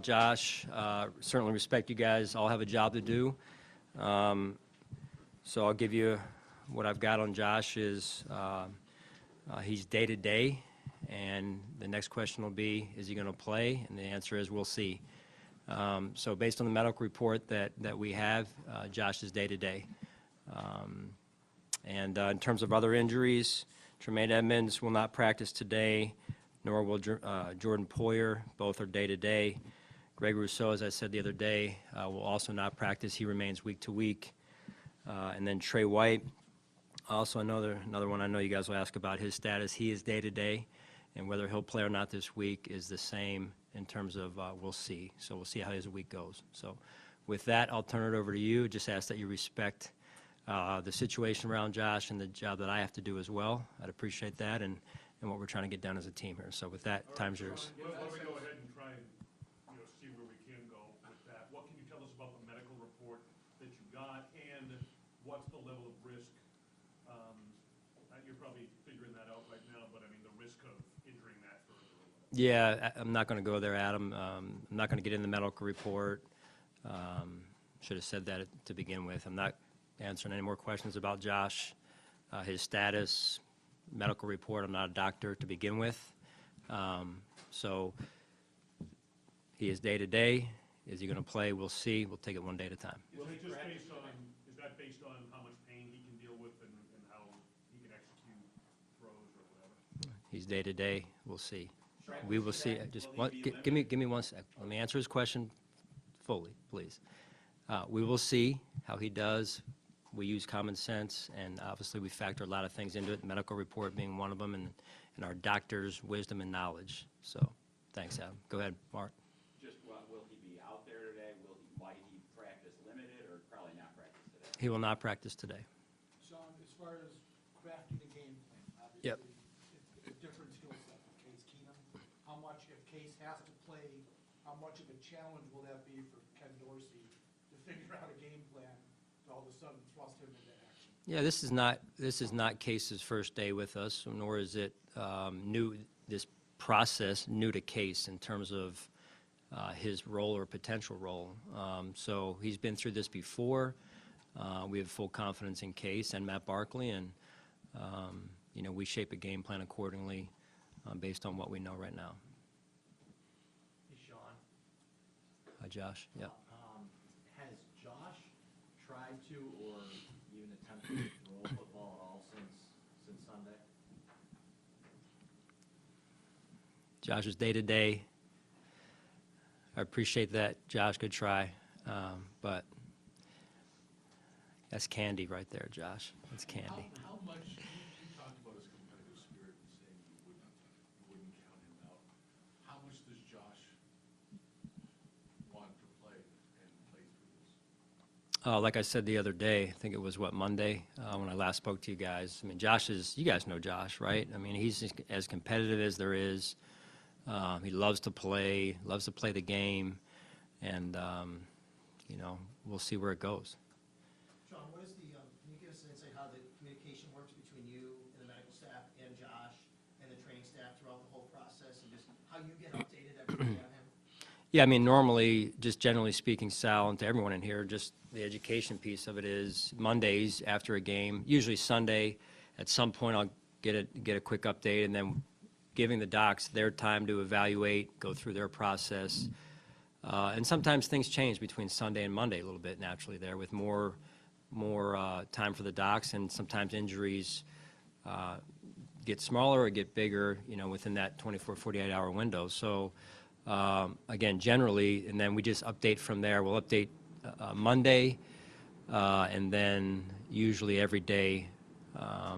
Josh. Certainly respect you guys all have a job to do. So I'll give you what I've got on Josh is he's day-to-day, and the next question will be, is he going to play? And the answer is, we'll see. So based on the medical report that we have, Josh is day-to-day. And in terms of other injuries, Tremaine Edmonds will not practice today, nor will Jordan Poyer. Both are day-to-day. Greg Rousseau, as I said the other day, will also not practice. He remains week to week. And then Trey White, also another one I know you guys will ask about his status. He is day-to-day, and whether he'll play or not this week is the same in terms of we'll see. So we'll see how his week goes. So with that, I'll turn it over to you. Just ask that you respect the situation around Josh and the job that I have to do as well. I'd appreciate that and what we're trying to get done as a team here. So with that, time's yours. Why don't we go ahead and try and see where we can go with that. What can you tell us about the medical report that you got, and what's the level of risk? You're probably figuring that out right now, but I mean the risk of injuring that further. Yeah, I'm not going to go there, Adam. I'm not going to get in the medical report. Should have said that to begin with. I'm not answering any more questions about Josh, his status, medical report. I'm not a doctor to begin with. So he is day-to-day. Is he going to play? We'll see. We'll take it one day at a time. Is that based on how much pain he can deal with and how he can execute throws or whatever? He's day-to-day. We'll see. We will see. Just give me 1 sec. Let me answer his question fully, please. We will see how he does. We use common sense, and obviously we factor a lot of things into it, the medical report being one of them, and our doctor's wisdom and knowledge. So thanks, Adam. Go ahead, Mark. Just will he be out there today? Might he practice limited or probably not practice today? He will not practice today. Sean, as far as crafting a game plan, obviously Yep. it's a different skill set for Case Keenum. How much, if Case has to play, how much of a challenge will that be for Ken Dorsey to figure out a game plan to all of a sudden thrust him into action? Yeah, this is not Case's first day with us, nor is it this process new to Case in terms of his role or potential role. So he's been through this before. We have full confidence in Case and Matt Barkley, and we shape a game plan accordingly based on what we know right now. Hey, Sean. Hi, Josh. Yeah. Has Josh tried to or even attempted to throw football at all since Sunday? Josh is day-to-day. I appreciate that. Josh could try, but that's candy right there, Josh. That's candy. How much, you talked about his competitive spirit and saying you wouldn't count him out. How much does Josh want to play and play through this? Like I said the other day, I think it was, Monday, when I last spoke to you guys. I mean, you guys know Josh, right? I mean, he's as competitive as there is. He loves to play the game, and, we'll see where it goes. Sean, what is can you give us an insight how the communication works between you and the medical staff and Josh and the training staff throughout the whole process, and just how you get updated every day on him? Yeah, I mean, normally, just generally speaking, Sal, and to everyone in here, just the education piece of it is Mondays after a game, usually Sunday, at some point I'll get a quick update, and then giving the docs their time to evaluate, go through their process. And sometimes things change between Sunday and Monday a little bit naturally there with more time for the docs, and sometimes injuries get smaller or get bigger, within that 24, 48-hour window. So, again, generally, and then we just update from there. We'll update Monday, and then usually every day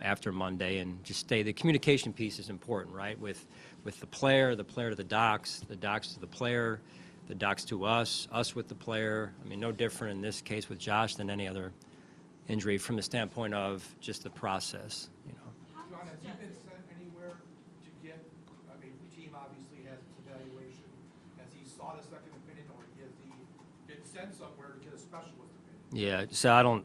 after Monday, and just the communication piece is important, right? With the player to the docs to the player, the docs to us with the player. I mean, no different in this case with Josh than any other injury from the standpoint of just the process, Sean, has he been sent anywhere to get, I mean, the team obviously has its evaluation. Has he sought a second opinion, or has he been sent somewhere to get a specialist opinion? Yeah, so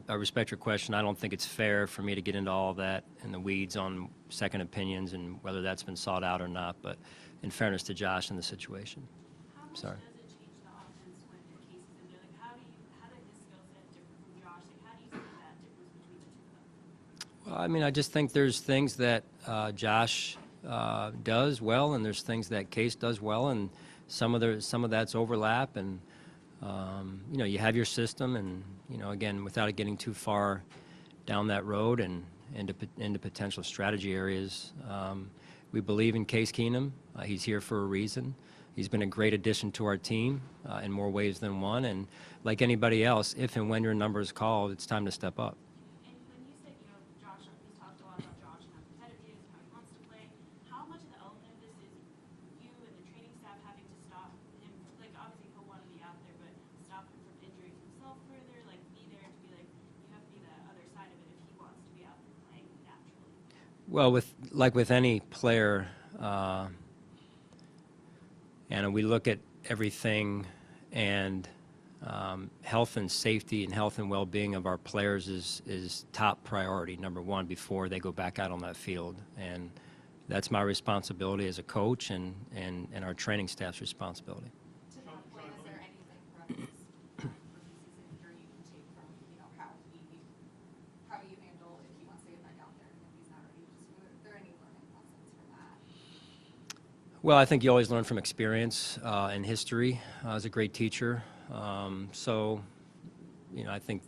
I respect your question. I don't think it's fair for me to get into all of that in the weeds on second opinions and whether that's been sought out or not, but in fairness to Josh and the situation. How Sorry. Does it change the offense when Case is in there? Like, how did his skill set differ from Josh? Like, how do you see that difference between the two of them? Well, I mean, I just think there's things that Josh does well, and there's things that Case does well, and some of that's overlap, and you know, you have your system, and you know, again, without it getting too far down that road and into potential strategy areas, we believe in Case Keenum. He's here for a reason. He's been a great addition to our team in more ways than one, and like anybody else, if and when your number is called, it's time to step up. And when you said, you know, Josh, we talked a lot about Josh and how competitive he is and how he wants to play. How much of the element of this is you and the training staff having to stop him? Like, obviously he'll want to be out there, but stop him from injuring himself further. Like, be there to be like, you have to be the other side of it if he wants to be out there playing naturally. Well, with any player, and we look at everything, and health and safety and health and well-being of our players is top priority, number one, before they go back out on that field. And that's my responsibility as a coach and our training staff's responsibility. To that point, is there anything from his rookie season injury you can take from, you know, how you handle if he wants to get back out there and if he's not ready? Just are there any learning lessons from that? Well, I think you always learn from experience and history. As a great teacher. So, you know, I think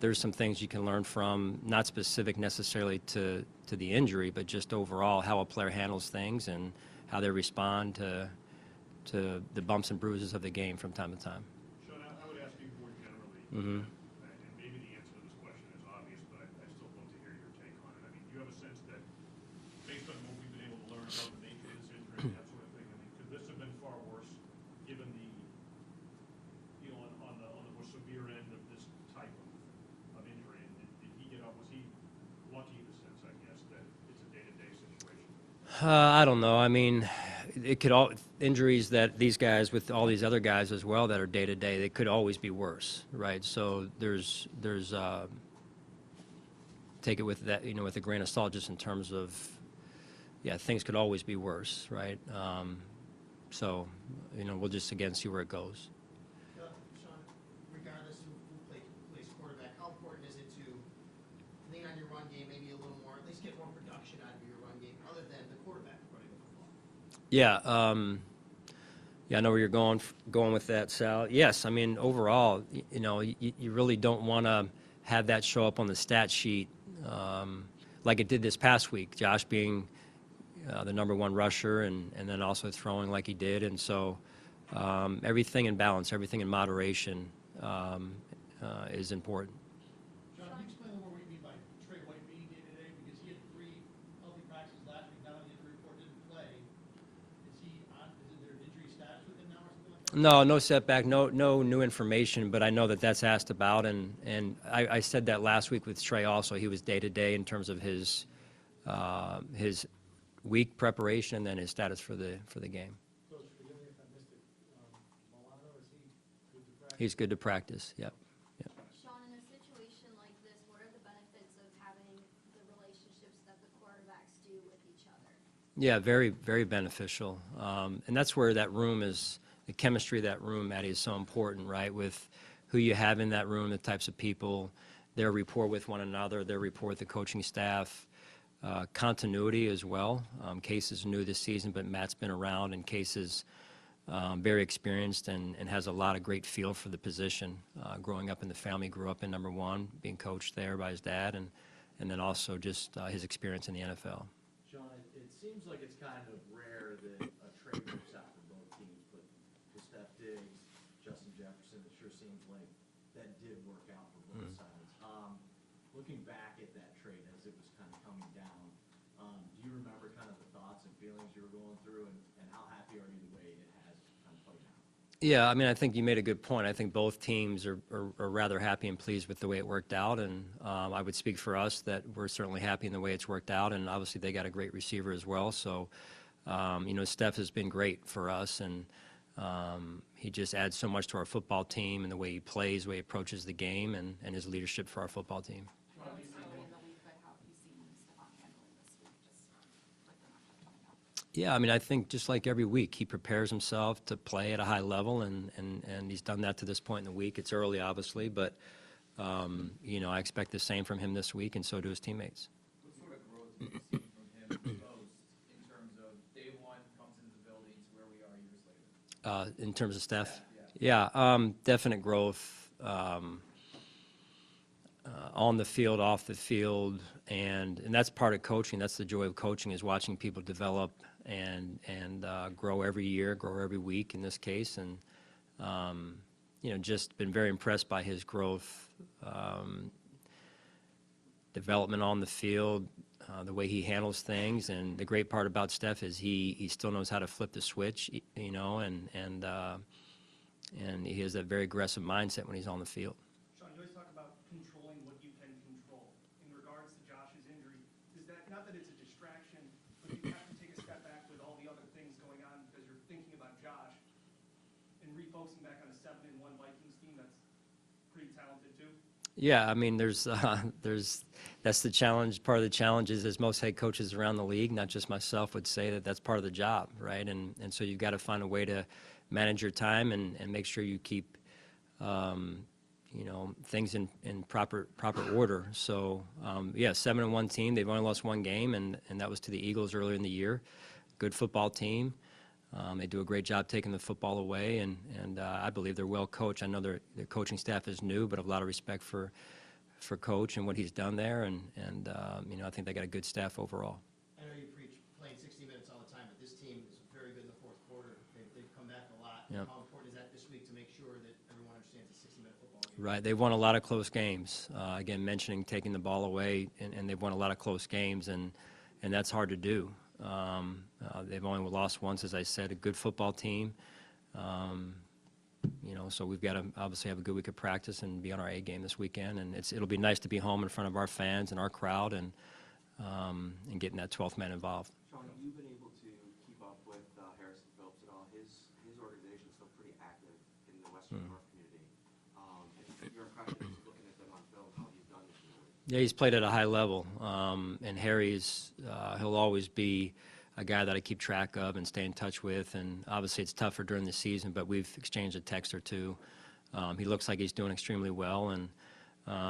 there's some things you can learn from, not specific necessarily to the injury, but just overall how a player handles things and how they respond to the bumps and bruises of the game from time to time. Sean, I would ask you more generally, Mm-hmm. and maybe the answer to this question is obvious, but I still want to hear your take on it. I mean, do you have a sense that, based on what we've been able to learn about the nature of this injury and that sort of thing, I mean, could this have been far worse, given the, you know, on the more severe end of this type of injury? And did he get up? Was he lucky in the sense, I guess, that it's a day-to-day situation? I don't know. I mean, it could all injuries that these guys with all these other guys as well that are day to day, they could always be worse, right? So there's take it with that, you know, with a grain of salt, just in terms of, yeah, things could always be worse, right? So, you know, we'll just again see where it goes. Sean, regardless who plays quarterback, how important is it to lean on your run game maybe a little more, at least get more production out of your run game, other than the quarterback running the football? Yeah, yeah, I know where you're going with that, Sal. Yes, I mean, overall, you know, you really don't want to have that show up on the stat sheet like it did this past week, Josh being the #1 rusher and then also throwing like he did. And so everything in balance, everything in moderation is important. John, can you explain a little more what you mean by Trey White being day-to-day? Because he had 3 healthy practices last week, not on the injury report, didn't play. Is there an injury status with him now or something like that? No setback, no new information, but I know that that's asked about, and I said that last week with Trey also. He was day-to-day in terms of his week preparation and then his status for the game. So, forgive me if I missed it. Milano, is he good to practice? He's good to practice, yep. Sean, in a situation like this, what are the benefits of having the relationships that the quarterbacks do with each other? Yeah, very, very beneficial. And that's where that room is, the chemistry of that room, Maddie, is so important, right? With who you have in that room, the types of people, their rapport with one another, their rapport with the coaching staff, continuity as well. Case is new this season, but Matt's been around, and Case is very experienced and has a lot of great feel for the position. Growing up in the family, grew up in #1, being coached there by his dad, and then also just his experience in the NFL. Sean, it seems like it's kind of rare that a trade works out for both teams, but with Stef Diggs, Justin Jefferson, it sure seems like that did work out for both sides. Looking back at that trade as it was kind of coming down, do you remember kind of the thoughts and feelings you were going through, and how happy are you the way it has kind of played out? Yeah, I mean, I think you made a good point. I think both teams are rather happy and pleased with the way it worked out, and I would speak for us that we're certainly happy in the way it's worked out, and obviously they got a great receiver as well. So, you know, Steph has been great for us, and he just adds so much to our football team and the way he plays, the way he approaches the game, and his leadership for our football team. I know it's early in the week, but how have you seen Stefon handling this week, just with the matchup coming up? Yeah, I mean, I think just like every week, he prepares himself to play at a high level, and he's done that to this point in the week. It's early, obviously, but, you know, I expect the same from him this week, and so do his teammates. What sort of growth have you seen from him the most in terms of day one, comes into the building to where we are years later? In terms of Steph? Yeah. Yeah, definite growth on the field, off the field, and that's part of coaching. That's the joy of coaching, is watching people develop and grow every year, grow every week in this case, and you know, just been very impressed by his growth, development on the field, the way he handles things, and the great part about Steph is he still knows how to flip the switch, you know, and he has that very aggressive mindset when he's on the field. Sean, you always talk about controlling what you can control. In regards to Josh's injury, is that, not that it's a distraction, but you have to take a step back with all the other things going on because you're thinking about Josh and refocusing back on a 7-1 Vikings team that's pretty talented too? Yeah, I mean, that's the challenge. Part of the challenge is, as most head coaches around the league, not just myself, would say, that's part of the job, right? And so you've got to find a way to manage your time and make sure you keep, you know, things in proper order. So, yeah, 7-1 team. They've only lost one game, and that was to the Eagles earlier in the year. Good football team. They do a great job taking the football away, and I believe they're well coached. I know their coaching staff is new, but I have a lot of respect for Coach and what he's done there, and you know, I think they got a good staff overall. I know you preach playing 60 minutes all the time, but this team is very good in the fourth quarter. They've come back a lot. Yep. How important is that this week to make sure that everyone understands a 60-minute football game? Right, they've won a lot of close games. Again, mentioning taking the ball away, and they've won a lot of close games, and that's hard to do. They've only lost once, as I said. A good football team. You know, so we've got to obviously have a good week of practice and be on our A game this weekend. And it'll be nice to be home in front of our fans and our crowd, and getting that 12th man involved. Sean, have you been able to keep up with Harrison Phillips at all? His organization is still pretty active in the Western New York community. And your impressions, looking at them on film, how he's done this year? Yeah, he's played at a high level, and Harry's he'll always be a guy that I keep track of and stay in touch with. And obviously it's tougher during the season, but we've exchanged a text or two. He looks like he's doing extremely well, and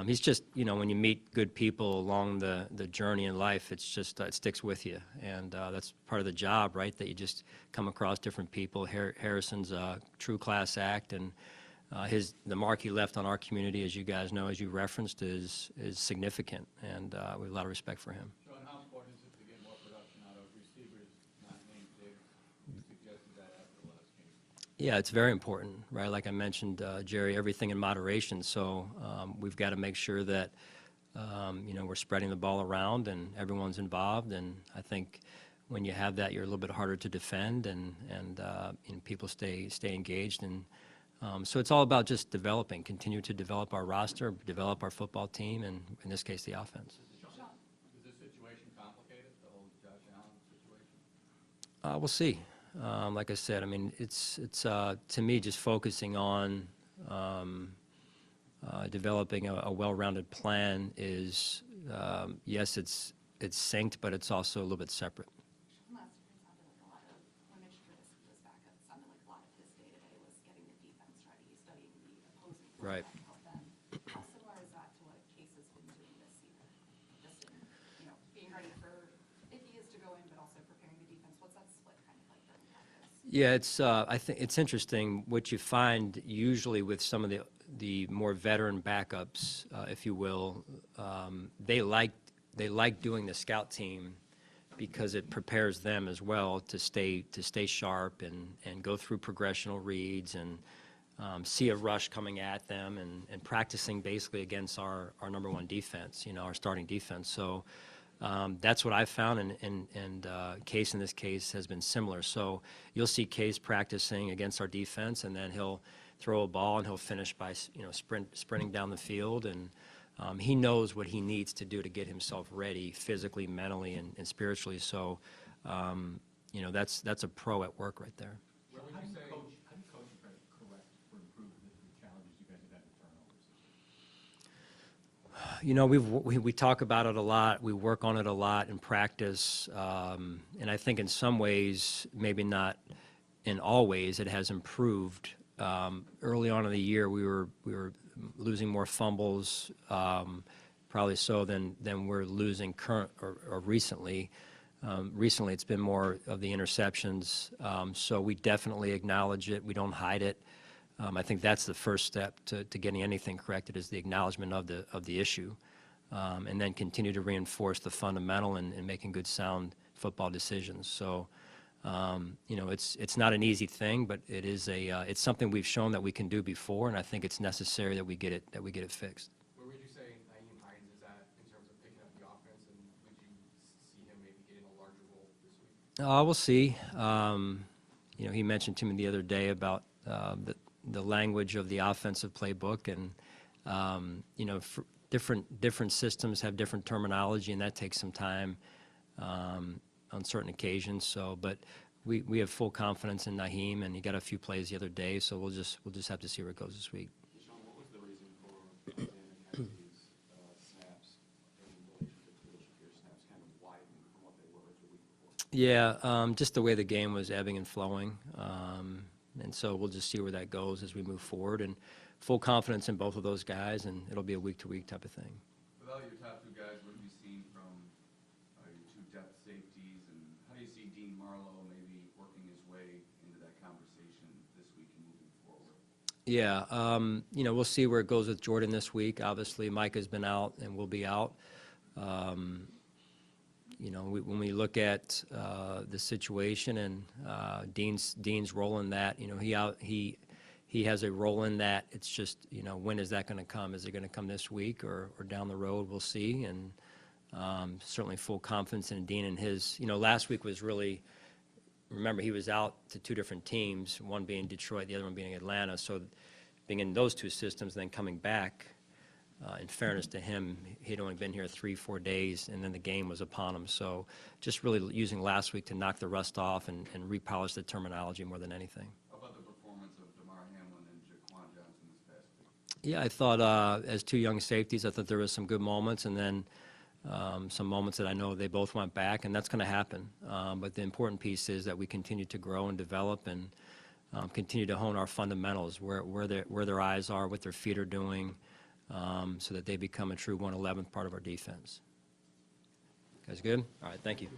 he's just, you know, when you meet good people along the journey in life, it's just it sticks with you, and that's part of the job, right? That you just come across different people. Harrison's a true class act, and the mark he left on our community, as you guys know, as you referenced, is significant, and we have a lot of respect for him. Sean, how important is it to get more production out of receivers not named Diggs? You suggested that after the last game. Yeah, it's very important, right? Like I mentioned, Jerry, everything in moderation. So we've got to make sure that, you know, we're spreading the ball around and everyone's involved. And I think when you have that, you're a little bit harder to defend, and you know, people stay engaged. And so it's all about just continue to develop our roster, develop our football team, and in this case, the offense. Is this situation complicated, the whole Josh Allen situation? We'll see. Like I said, I mean, it's to me just focusing on developing a well-rounded plan is, yes, it's synced, but it's also a little bit separate. Last year, it sounded like a lot of, when Mitch Trubisky was back up, it sounded like a lot of his day-to-day was getting the defense ready, studying the opposing Right. quarterback, help them. How similar is that to what Case has been doing this year? Just in, you know, being ready for, if he is to go in, but also preparing the defense. What's that split kind of like during practice? Yeah, I think it's interesting what you find usually with some of the more veteran backups, if you will. They like doing the scout team because it prepares them as well to stay sharp and go through progressional reads and see a rush coming at them and practicing basically against our number one defense, you know, our starting defense. So that's what I found, and Case in this case has been similar. So you'll see Case practicing against our defense, and then he'll throw a ball and he'll finish by, you know, sprinting down the field, and he knows what he needs to do to get himself ready physically, mentally, and spiritually. So you know, that's a pro at work right there. How do you coach and try to correct or improve the challenges you guys have had with turnovers? You know, we talk about it a lot. We work on it a lot in practice, and I think in some ways, maybe not in all ways, it has improved. Early on in the year, we were losing more fumbles, probably so than we're losing current or recently. Recently, it's been more of the interceptions, so we definitely acknowledge it. We don't hide it. I think that's the first step to getting anything corrected is the acknowledgement of the issue, and then continue to reinforce the fundamental and making good, sound football decisions. So, you know, it's not an easy thing, but it is it's something we've shown that we can do before, and I think it's necessary that we get it fixed. Where would you say Naeem Hines is at in terms of picking up the offense, and would you see him maybe getting a larger role this week? We'll see. You know, he mentioned to me the other day about the language of the offensive playbook, and you know, different systems have different terminology, and that takes some time on certain occasions. So, but we have full confidence in Naeem, and he got a few plays the other day. So we'll just have to see where it goes this week. Sean, what was the reason for Dan and Kenzie's snaps in relation to Shakir's snaps kind of widening from what they were the week before? Yeah, just the way the game was ebbing and flowing. And so we'll just see where that goes as we move forward. And full confidence in both of those guys, and it'll be a week-to-week type of thing. Without your top two guys, what have you seen from your two depth safeties, and how do you see Dean Marlowe maybe working his way into that conversation this week and moving forward? Yeah, you know, we'll see where it goes with Jordan this week. Obviously, Mike has been out and will be out. You know, when we look at the situation and Dean's role in that, you know, he has a role in that. It's just, you know, when is that going to come? Is it going to come this week or down the road? We'll see. And certainly full confidence in Dean and his. You know, last week was really. Remember, he was out to two different teams, one being Detroit, the other one being Atlanta. So being in those two systems, then coming back. In fairness to him, he'd only been here 3-4 days, and then the game was upon him. So just really using last week to knock the rust off and repolish the terminology more than anything. How about the performance of DeMar Hamlin and Jaquan Johnson this past week? Yeah, I thought as two young safeties, I thought there was some good moments, and then some moments that I know they both went back, and that's going to happen. But the important piece is that we continue to grow and develop and continue to hone our fundamentals, where their eyes are, what their feet are doing, so that they become a true 111th part of our defense. Guys good? All right, thank you.